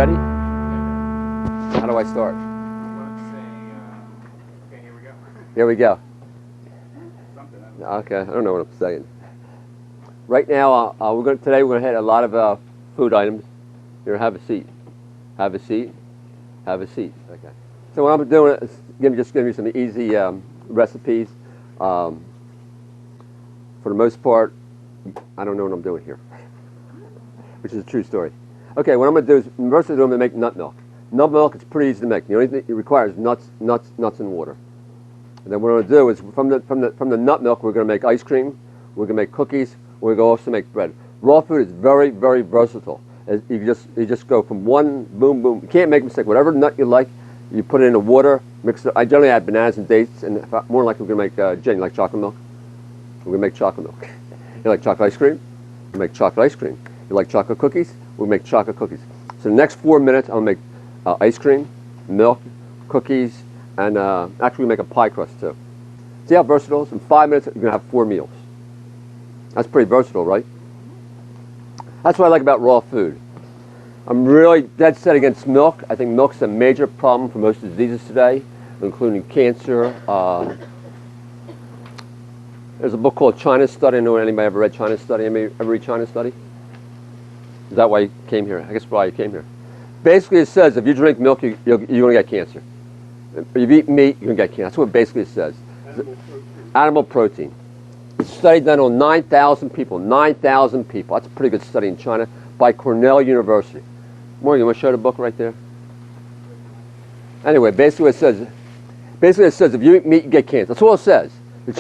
ready? How do I start? Okay, here we go. Here we go. Something. Okay, I don't know what I'm saying. Right now, today we're going to hit a lot of food items. Here, have a seat. Have a seat. Have a seat. Okay. So what I'm doing is just giving you some easy recipes. For the most part, I don't know what I'm doing here, which is a true story. Okay, what I'm going to do is, first I'm going to make nut milk. Nut milk is pretty easy to make. The only thing it requires is nuts, and water. And then what we're going to do is, from the nut milk, we're going to make ice cream. We're going to make cookies. We're going to also make bread. Raw food is very, very versatile. You just go from one boom, boom. You can't make a mistake. Whatever nut you like, you put it in the water, mix it. I generally add bananas and dates, and more likely we're going to make, Jen, you like chocolate milk? We're going to make chocolate milk. You like chocolate ice cream? We'll make chocolate ice cream. You like chocolate cookies? We'll make chocolate cookies. So the next 4 minutes, I'll make ice cream, milk, cookies, and actually we make a pie crust too. See how versatile it is? In 5 minutes, you're going to have 4 meals. That's pretty versatile, right? That's what I like about raw food. I'm really dead set against milk. I think milk's a major problem for most diseases today, including cancer. There's a book called China Study. I don't know anybody ever read China Study. Anybody ever read China Study? Is that why you came here? I guess why you came here. Basically, it says if you drink milk, you're going to get cancer. If you eat meat, you're going to get cancer. That's what basically it says. Animal protein. It's a study done on 9,000 people. 9,000 people. That's a pretty good study in China by Cornell University. Morgan, you want to show the book right there? Anyway, basically it says if you eat meat, you get cancer. That's all it says. It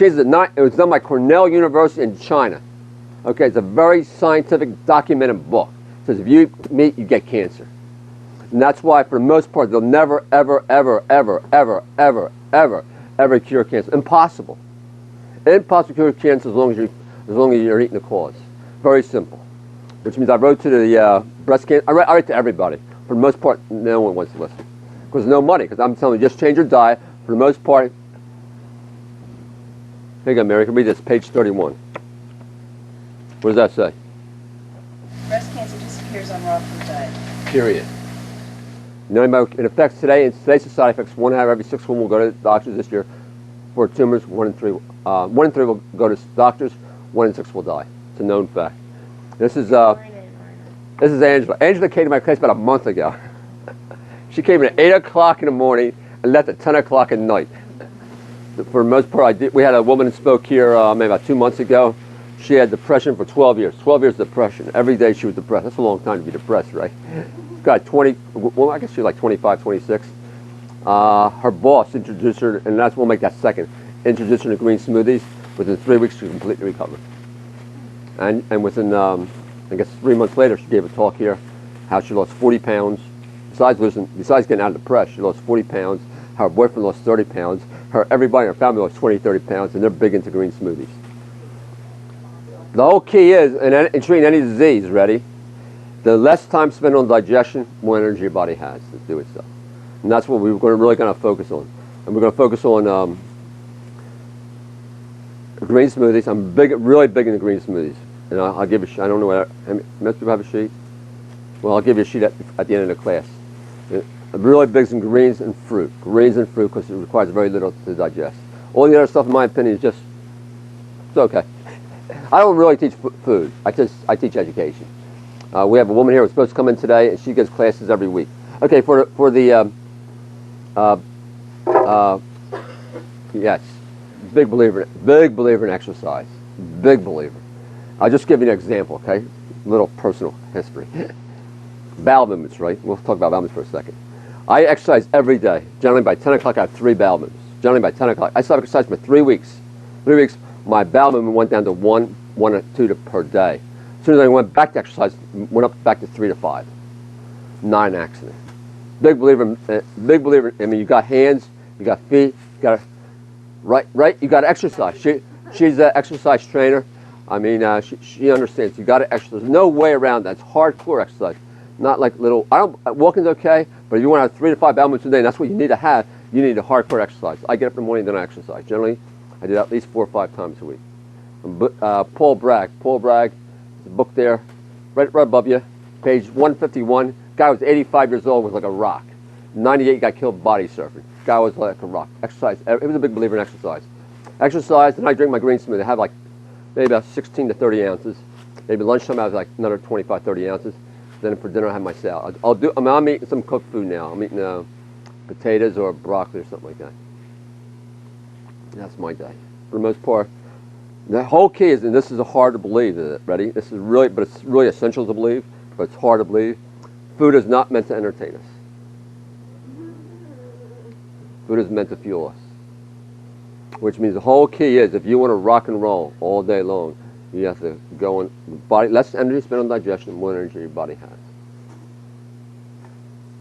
was done by Cornell University in China. Okay, it's a very scientific, documented book. It says if you eat meat, you get cancer. And that's why, for the most part, they'll never, ever, ever, ever, ever, ever, ever, ever cure cancer. Impossible. Impossible to cure cancer as long as you're eating the cause. Very simple. Which means I wrote to the breast cancer. I write to everybody. For the most part, no one wants to listen. Because no money. Because I'm telling you, just change your diet. For the most part. Here you go, Mary. You can read this, page 31. What does that say? Breast cancer disappears on raw food diet. Period. You know, it affects today, in today's society, affects 1 out of every 6 women will go to doctors this year for tumors. 1 in 3 will go to doctors. 1 in 6 will die. It's a known fact. This is Angela. Angela came to my place about a month ago. She came in at 8 o'clock in the morning and left at 10 o'clock at night. For the most part, we had a woman that spoke here maybe about 2 months ago. She had depression for 12 years. 12 years of depression. Every day she was depressed. That's a long time to be depressed, right? Got 20, well, I guess she was like 25, 26. Her boss introduced her, and we'll make that second, introduced her to green smoothies. Within 3 weeks, she completely recovered. And within, I guess 3 months later, she gave a talk here, how she lost 40 pounds. Besides getting out of the press, she lost 40 pounds. Her boyfriend lost 30 pounds. Everybody in her family lost 20, 30 pounds, and they're big into green smoothies. The whole key is, in treating any disease, ready? The less time spent on digestion, more energy your body has to do its stuff. And that's what we're really going to focus on. And we're going to focus on green smoothies. I'm really big into green smoothies. And I'll give you, I don't know what, most people have a sheet? Well, I'll give you a sheet at the end of the class. I'm really big in greens and fruit. Greens and fruit because it requires very little to digest. All the other stuff, in my opinion, is just, it's okay. I don't really teach food. I teach education. We have a woman here who's supposed to come in today, and she gives classes every week. Okay, yes, big believer in exercise. Big believer. I'll just give you an example, okay? Little personal history. Bowel movements, right? We'll talk about bowel movements for a second. I exercise every day. Generally by 10 o'clock I have 3 bowel movements. Generally by 10 o'clock. I stopped exercising for 3 weeks. 3 weeks, my bowel movement went down to 1 or 2 per day. As soon as I went back to exercise, went up back to 3 to 5. Not an accident. Big believer. I mean, you got hands, you got feet, you got right. You got to exercise. She's an exercise trainer. I mean, she understands. You got to exercise. There's no way around that. It's hardcore exercise. Not like little. Walking's okay, but if you want to have 3 to 5 bowel movements a day, and that's what you need to have. You need a hardcore exercise. I get up in the morning, then I exercise. Generally, I do that at least 4 or 5 times a week. Paul Bragg. Paul Bragg, the book there, right above you, page 151. Guy was 85 years old, was like a rock. 98 got killed body surfing. Guy was like a rock. Exercise. He was a big believer in exercise. Exercise, and I drink my green smoothie. I have like maybe about 16 to 30 ounces. Maybe lunchtime I have like another 25, 30 ounces. Then for dinner I have my salad. I'm eating some cooked food now. I'm eating potatoes or broccoli or something like that. That's my day. For the most part, the whole key is, and this is hard to believe, ready? This is really, but it's really essential to believe, but it's hard to believe. Food is not meant to entertain us. Food is meant to fuel us. Which means the whole key is, if you want to rock and roll all day long, you have to go on body, less energy spent on digestion, more energy your body has.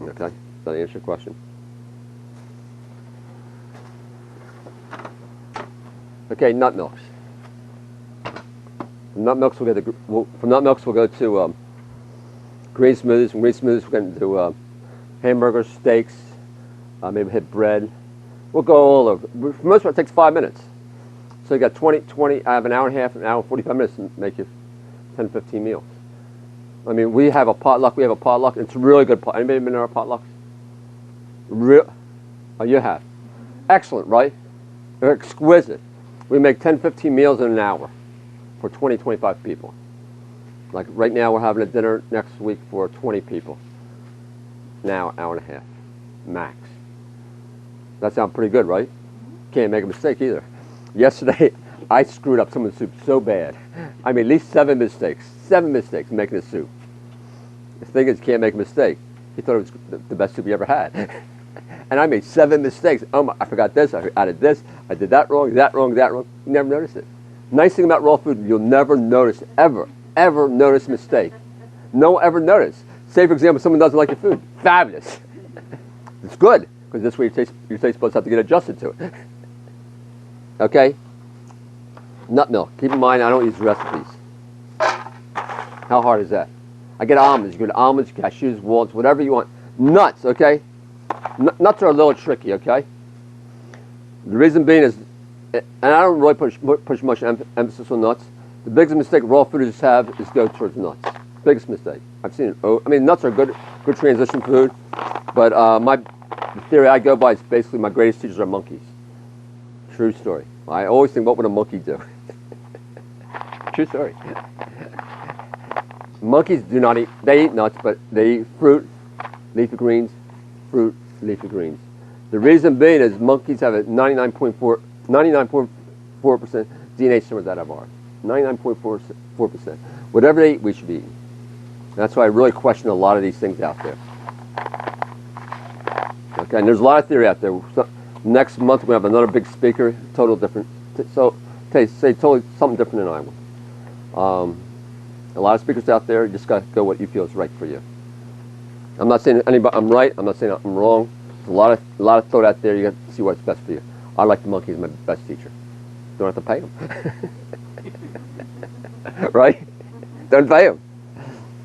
Okay? Does that answer your question? Okay, nut milks. From nut milks we'll go to green smoothies. From green smoothies we're going to do hamburgers, steaks, maybe hit bread. We'll go all over. For the most part, it takes 5 minutes. So you got 20, I have an hour and a half, an hour and 45 minutes to make you 10, 15 meals. I mean, we have a potluck. It's a really good potluck. Anybody been to our potlucks? Oh, you have. Excellent, right? They're exquisite. We make 10, 15 meals in an hour for 20, 25 people. Like right now, we're having a dinner next week for 20 people. Now, hour and a half, max. That sounds pretty good, right? Can't make a mistake either. Yesterday, I screwed up some of the soup so bad. I mean, at least 7 mistakes making a soup. The thing is, you can't make a mistake. He thought it was the best soup he ever had. And I made 7 mistakes. Oh, I forgot this, I added this, I did that wrong. You never notice it. Nice thing about raw food, you'll never notice, ever notice a mistake. No one ever notice. Say, for example, someone doesn't like your food. Fabulous. It's good, because this way your taste buds have to get adjusted to it. Okay? Nut milk. Keep in mind, I don't use recipes. How hard is that? I get almonds. You get almonds, cashews, walnuts, whatever you want. Nuts, okay? Nuts are a little tricky, okay? The reason being is, and I don't really push much emphasis on nuts. The biggest mistake raw fooders have is go towards nuts. Biggest mistake. I've seen it. I mean, nuts are good transition food, but the theory I go by is basically my greatest teachers are monkeys. True story. I always think, what would a monkey do? True story. Monkeys do not eat, they eat nuts, but they eat fruit, leafy greens, fruit, leafy greens. The reason being is monkeys have a 99.4% DNA similar to that of ours. 99.4%. Whatever they eat, we should be eating. That's why I really question a lot of these things out there. Okay, and there's a lot of theory out there. So, next month we have another big speaker, total different. So, say totally something different than I would. A lot of speakers out there. You just got to go what you feel is right for you. I'm not saying I'm right. I'm not saying I'm wrong. There's a lot of thought out there. You got to see what's best for you. I like the monkeys, my best teacher. Don't have to pay them. Right? Don't pay them.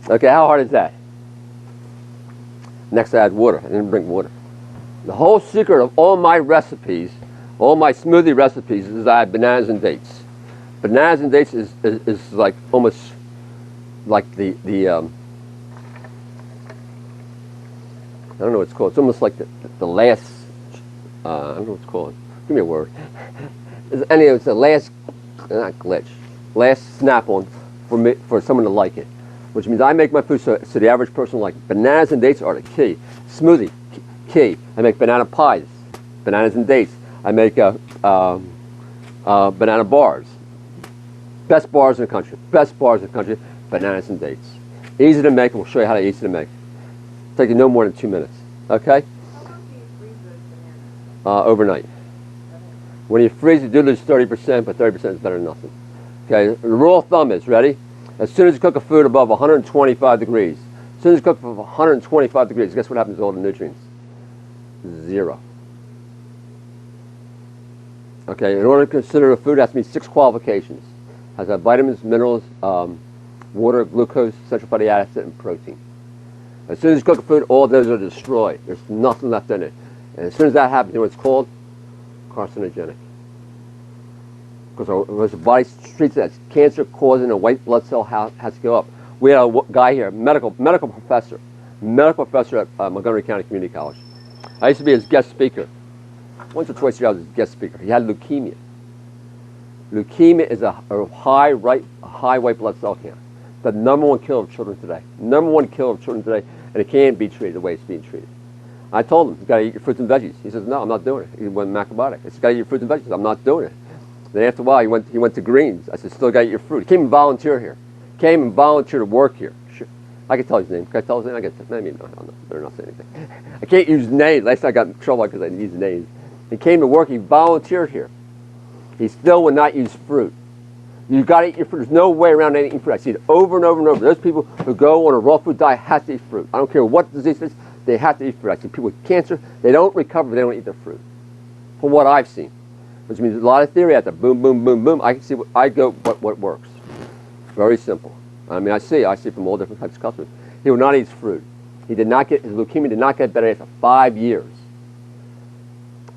Okay, how hard is that? Next I add water. I didn't bring water. The whole secret of all my recipes, all my smoothie recipes, is I add bananas and dates. Bananas and dates is like almost like the I don't know what it's called. It's almost like the last, I don't know what it's called. Give me a word. Anyway, it's the last, not glitch, last snap-on for someone to like it. Which means I make my food so the average person will like it. Bananas and dates are the key. Smoothie, key. I make banana pies, bananas and dates. I make banana bars. Best bars in the country. Bananas and dates. Easy to make, and we'll show you how to easy to make. Take you no more than 2 minutes. Okay? How long do you freeze those bananas? Overnight. When you freeze, you do lose 30%, but 30% is better than nothing. Okay? The rule of thumb is, ready? As soon as you cook a food above 125 degrees, as soon as you cook for 125 degrees, guess what happens to all the nutrients? 0. Okay, in order to consider a food, it has to meet 6 qualifications. It has to have vitamins, minerals, water, glucose, essential fatty acid, and protein. As soon as you cook a food, all those are destroyed. There's nothing left in it. And as soon as that happens, you know what it's called? Carcinogenic. Because the body treats it as cancer causing, a white blood cell has to go up. We had a guy here, medical professor, medical professor at Montgomery County Community College. I used to be his guest speaker. Once or twice a year I was his guest speaker. He had leukemia. Leukemia is a high white blood cell count. The number one killer of children today. Number one killer of children today, and it can't be treated the way it's being treated. I told him, you got to eat your fruits and veggies. He says, no, I'm not doing it. He went macrobiotic. I said, got to eat your fruits and veggies. I'm not doing it. Then after a while, he went to greens. I said, still got to eat your fruit. He came and volunteered here. Came and volunteered to work here. Sure. I can tell his name. Can I tell his name? I can maybe no, no, better not say anything. I can't use names. Last time I got in trouble because I used names. He came to work. He volunteered here. He still would not use fruit. You got to eat your fruit. There's no way around eating fruit. I see it over and over and over. Those people who go on a raw food diet have to eat fruit. I don't care what disease it is. They have to eat fruit. I see people with cancer. They don't recover if they don't eat their fruit. From what I've seen. Which means there's a lot of theory out there. Boom, boom, boom, boom. I can see what works. Very simple. I mean, I see from all different types of customers. He would not eat fruit. He did not get, his leukemia did not get better after 5 years.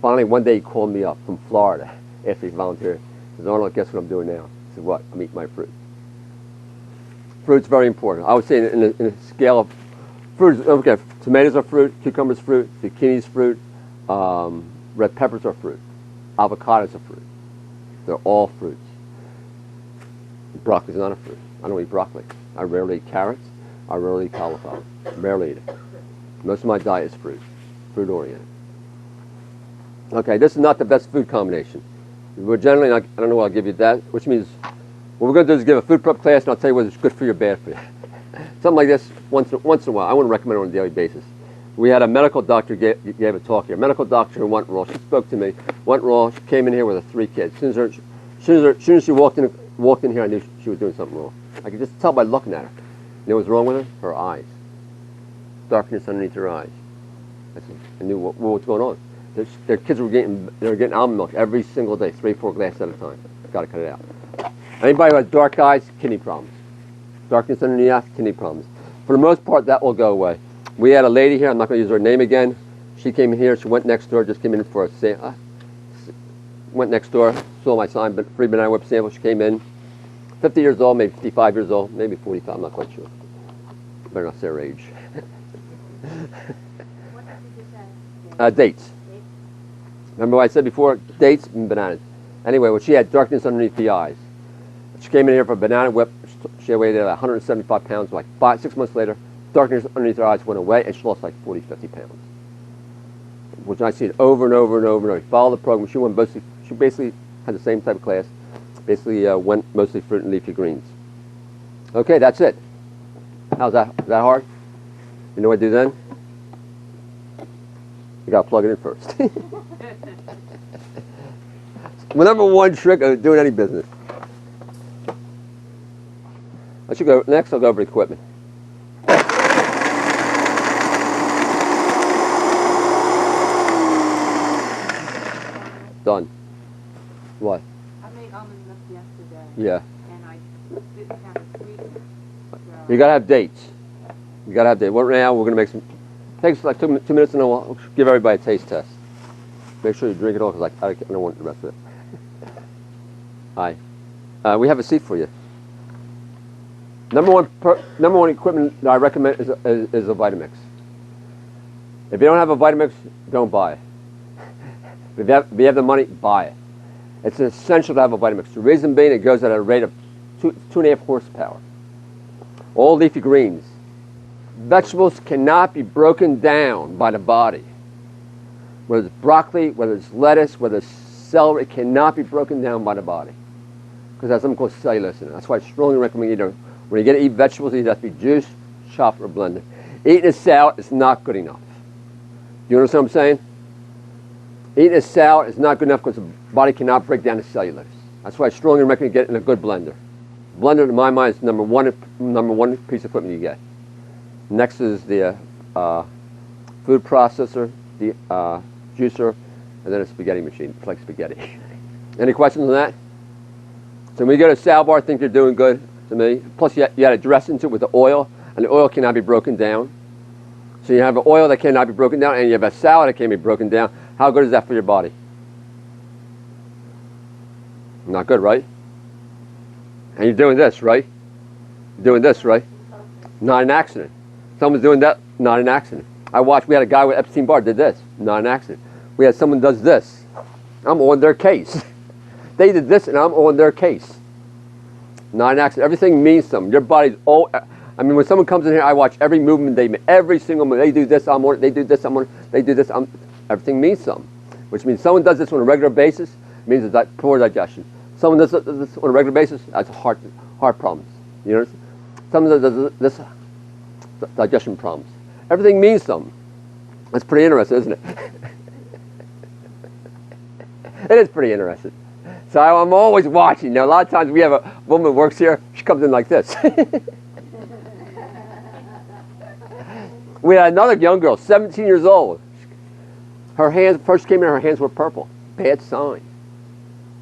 Finally, one day he called me up from Florida after he volunteered. He says, Arnold, guess what I'm doing now? I said, what? I'm eating my fruit. Fruit's very important. I would say in a scale of fruit, okay, tomatoes are fruit, cucumbers fruit, zucchini's fruit, red peppers are fruit, avocados are fruit. They're all fruits. Broccoli's not a fruit. I don't eat broccoli. I rarely eat carrots. I rarely eat cauliflower. Rarely eat it. Most of my diet is fruit oriented. Okay, this is not the best food combination. We're generally not, I don't know what I'll give you that, which means what we're going to do is give a food prep class and I'll tell you whether it's good for you or bad for you. Something like this once in a while. I wouldn't recommend it on a daily basis. We had a medical doctor gave a talk here. A medical doctor who went raw. She spoke to me. Went raw. She came in here with her 3 kids. As soon as she walked in here, I knew she was doing something wrong. I could just tell by looking at her. You know what's wrong with her? Her eyes. Darkness underneath her eyes. I knew what was going on. Their kids were getting almond milk every single day, 3-4 glasses at a time. Got to cut it out. Anybody who has dark eyes, kidney problems. Darkness underneath the eyes, kidney problems. For the most part, that will go away. We had a lady here. I'm not going to use her name again. She came in here. She went next door. Just came in for a went next door. Saw my sign, but free banana whip sample. She came in. 50 years old, maybe 55 years old, maybe 45. I'm not quite sure. Better not say her age. What did you just say? Dates. Remember what I said before? Dates and bananas. Anyway, well, she had darkness underneath the eyes. She came in here for a banana whip. She weighed 175 pounds. Like 6 months later, darkness underneath her eyes went away, and she lost like 40, 50 pounds. Which I see it over and over and over and over. Follow the program. She basically had the same type of class. Basically went mostly fruit and leafy greens. Okay, that's it. How's that? Is that hard? You know what I do then? You got to plug it in first. My number one trick of doing any business. I should go next. I'll go over equipment. Done. What? I made almond milk yesterday. Yeah. And I didn't have a sweetener. So You gotta have dates. You gotta have dates. Well, right now we're gonna make some. Takes like 2 minutes, and then we'll give everybody a taste test. Make sure you drink it all, because I don't want the rest of it. Hi. We have a seat for you. Number one equipment that I recommend is a Vitamix. If you don't have a Vitamix, don't buy it. If you have the money, buy it. It's essential to have a Vitamix. The reason being, it goes at a rate of 2.5 horsepower. All leafy greens. Vegetables cannot be broken down by the body. Whether it's broccoli, whether it's lettuce, whether it's celery, it cannot be broken down by the body. Because it has something called cellulose in it. That's why I strongly recommend either, when you get to eat vegetables, it either has to be juiced, chopped, or blended. Eating a salad is not good enough. Do you understand what I'm saying? Eating a salad is not good enough because the body cannot break down the cellulose. That's why I strongly recommend getting a good blender. Blender, in my mind, is number one piece of equipment you get. Next is the food processor, the juicer, and then a spaghetti machine. It's like spaghetti. Any questions on that? So when you go to a salad bar, I think you're doing good to me. Plus, you had to dress into it with the oil, and the oil cannot be broken down. So you have an oil that cannot be broken down, and you have a salad that can't be broken down. How good is that for your body? Not good, right? And you're doing this, right? You're doing this, right? Not an accident. Someone's doing that Not an accident. We had a guy with Epstein-Barr did this. Not an accident. We had someone does this. I'm on their case. They did this and I'm on their case. Not an accident. Everything means something. Your body's all, I mean, when someone comes in here, I watch every movement they make. Every single move. They do this, I'm on it. They do this, I'm on it. They do this, everything means something. Which means someone does this on a regular basis, it means it's poor digestion. Someone does this on a regular basis, that's heart problems. You know, someone does this, digestion problems. Everything means something. That's pretty interesting, isn't it? It is pretty interesting. So I'm always watching. You know, a lot of times we have a woman who works here, she comes in like this. We had another young girl, 17 years old. Her hands, first came in, her hands were purple. Bad sign.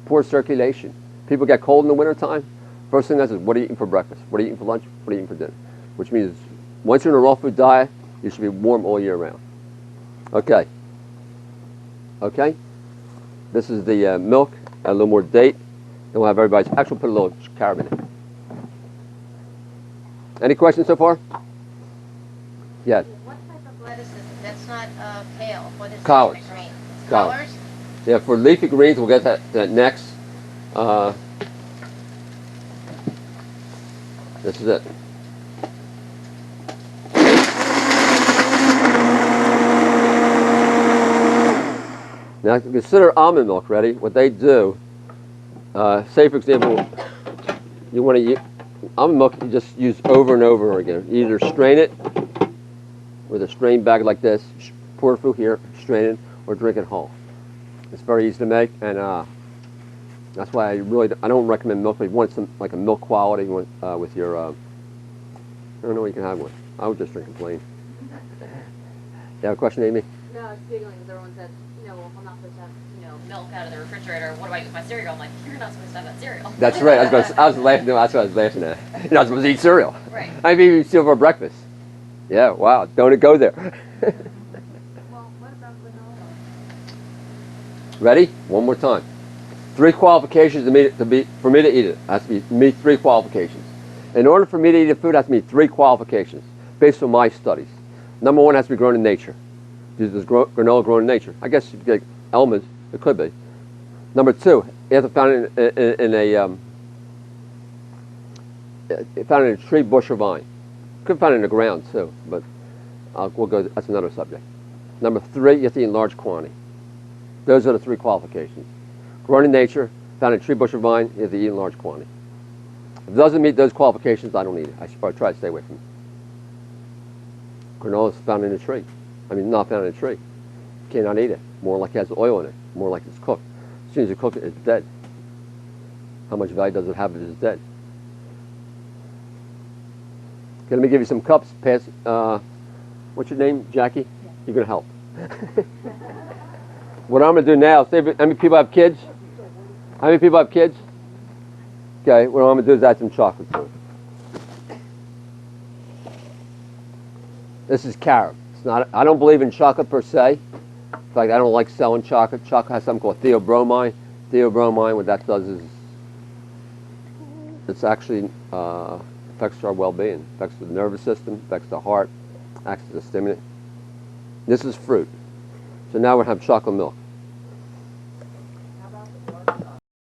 Poor circulation. People get cold in the wintertime. First thing that is, what are you eating for breakfast? What are you eating for lunch? What are you eating for dinner? Which means once you're in a raw food diet, you should be warm all year round. Okay. Okay? This is the milk, a little more date. And we'll have everybody's, actually put a little carob in it. Any questions so far? Yes. What type of lettuce is it? That's not kale. What is Collards. it? Green. Collards. Collards? Yeah, for leafy greens, we'll get that next. This is it. Now consider almond milk. Ready? What they do, say for example, you want to use almond milk. You just use over and over again. You either strain it with a strain bag like this, pour it through here, strain it, or drink it whole. It's very easy to make, and that's why I don't recommend milk. But if you want some like a milk quality with your, I don't know, you can have one. I would just drink it plain. You have a question, Amy? No, I was giggling because everyone said, well, I'm not supposed to have, milk out of the refrigerator. What do I eat with my cereal? I'm like, you're not supposed to have that cereal. That's right. I was laughing. No, that's what I was laughing at. You're not supposed to eat cereal. Right. I mean, you cereal for breakfast. Yeah. Wow. Don't it go there? Well, what about granola? Ready? One more time. 3 qualifications for me to eat it. It has to be meet 3 qualifications. In order for me to eat a food, it has to meet 3 qualifications based on my studies. Number 1, it has to be grown in nature. Is granola grown in nature? I guess you could get almonds. It could be. Number 2, you have to find it in a tree, bush, or vine. Could find it in the ground too, but we'll go. That's another subject. Number 3, you have to eat in large quantity. Those are the 3 qualifications. Grown in nature, found in a tree, bush, or vine. You have to eat in large quantity. If it doesn't meet those qualifications, I don't eat it. I should probably try to stay away from it. Granola is found in a tree. I mean, not found in a tree. You cannot eat it. More like it has oil in it. More like it's cooked. As soon as you cook it, it's dead. How much value does it have if it's dead? Okay, let me give you some cups. Pass. What's your name, Jackie? Yeah. You're gonna help. What I'm gonna do now? How many people have kids? How many people have kids? Okay. What I'm gonna do is add some chocolate to it. This is carob. It's not. I don't believe in chocolate per se. In fact, I don't like selling chocolate. Chocolate has something called theobromine. Theobromine, what that does is it's actually affects our well-being, affects the nervous system, affects the heart, acts as a stimulant. This is fruit. So now we're going to have chocolate milk.